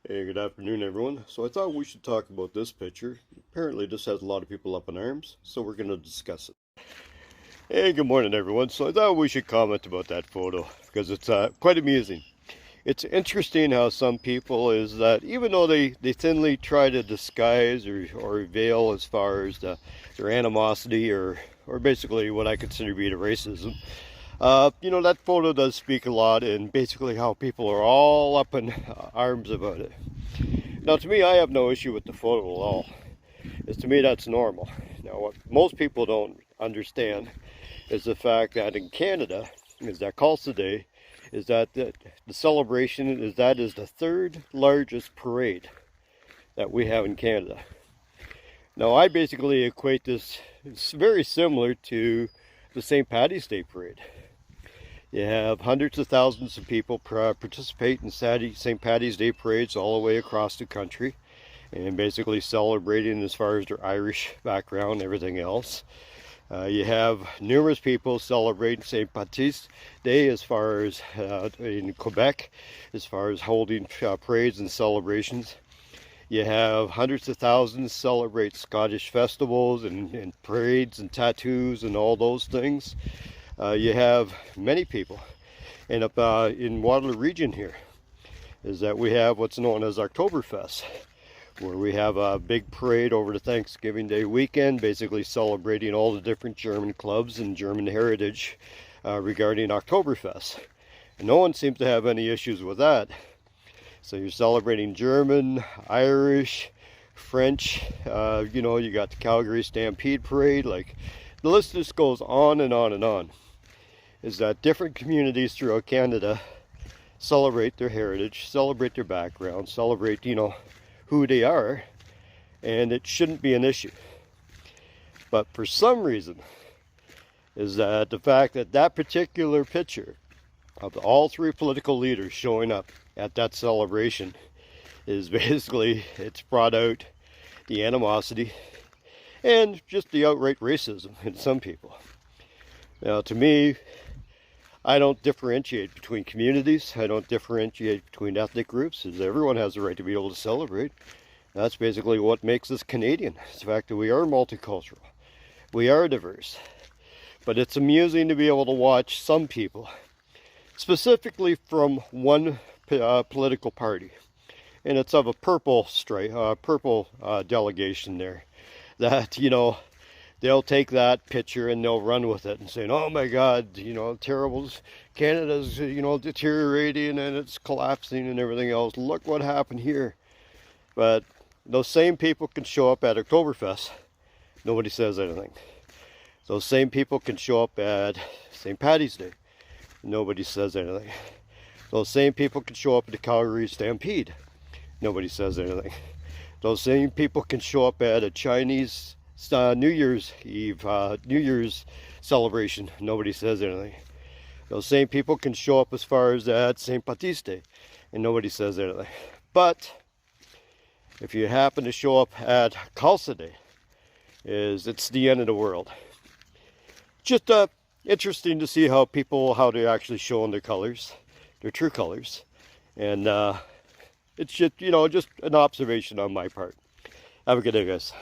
Hey, good afternoon, everyone. So I thought we should talk about this picture. Apparently, this has a lot of people up in arms, so we're going to discuss it. Hey, good morning, everyone. So I thought we should comment about that photo because it's quite amusing. It's interesting how some people is that even though they thinly try to disguise or veil as far as their animosity or basically what I consider to be the racism, that photo does speak a lot and basically how people are all up in arms about it. Now, to me, I have no issue with the photo at all. To me, that's normal. Now, what most people don't understand is the fact that in Canada, is that Khalsa Day, is that the celebration is the third largest parade that we have in Canada. Now, I basically equate this, it's very similar to the St. Patty's Day parade. You have hundreds of thousands of people participate in St. Patty's Day parades all the way across the country and basically celebrating as far as their Irish background and everything else. You have numerous people celebrating St. Patty's Day as far as in Quebec, as far as holding parades and celebrations. You have hundreds of thousands celebrate Scottish festivals and parades and tattoos and all those things. You have many people, and up in Waterloo region here is that we have what's known as Oktoberfest, where we have a big parade over the Thanksgiving Day weekend, basically celebrating all the different German clubs and German heritage regarding Oktoberfest. And no one seems to have any issues with that. So you're celebrating German, Irish, French, you got the Calgary Stampede Parade, like the list just goes on and on and on. Is that different communities throughout Canada celebrate their heritage, celebrate their background, celebrate, who they are, and it shouldn't be an issue. But for some reason, is that the fact that that particular picture of all three political leaders showing up at that celebration is basically, it's brought out the animosity and just the outright racism in some people. Now, to me, I don't differentiate between communities. I don't differentiate between ethnic groups, as everyone has the right to be able to celebrate. That's basically what makes us Canadian. It's the fact that we are multicultural. We are diverse. But it's amusing to be able to watch some people, specifically from one political party, and it's of a purple delegation there, that, they'll take that picture and they'll run with it and say, oh my God, terrible, Canada's, deteriorating and it's collapsing and everything else. Look what happened here. But those same people can show up at Oktoberfest. Nobody says anything. Those same people can show up at St. Patty's Day. Nobody says anything. Those same people can show up at the Calgary Stampede. Nobody says anything. Those same people can show up at a Chinese New Year's Eve, New Year's celebration. Nobody says anything. Those same people can show up as far as at St. Patty's Day, and nobody says anything. But if you happen to show up at Khalsa Day, it's the end of the world. Just interesting to see how they actually show in their colors, their true colors, and it's just just an observation on my part. Have a good day, guys.